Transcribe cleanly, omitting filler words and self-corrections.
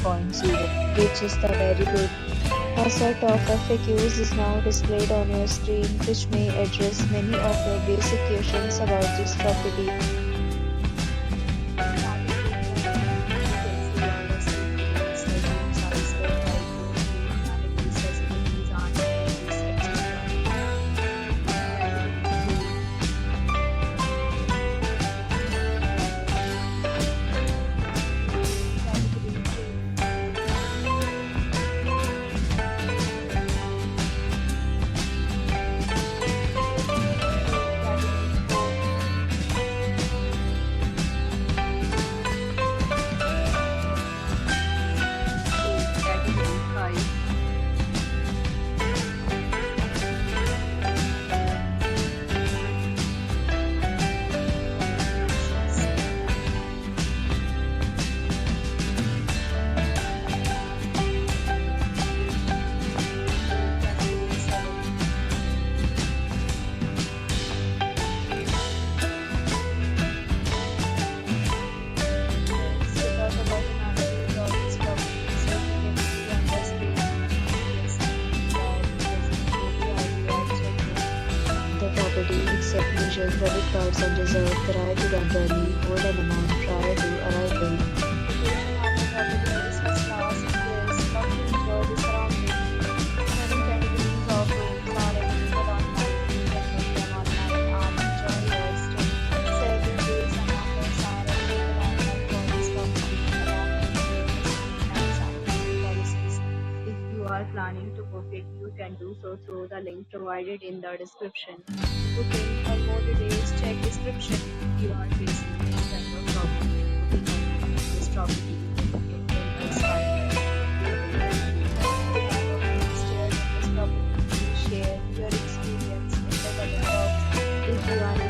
1.0, which is the very good. A set of FAQs is now displayed on your screen, which may address many of your basic questions about this property. Accept major credit cards and reserve the right to temporarily hold an amount prior to arrival. Planning to book it, you can do so through the link provided in the description. To booking for more details, check description. If you are facing any kind of problem with booking this property, you can share your experience in the comment box. If you are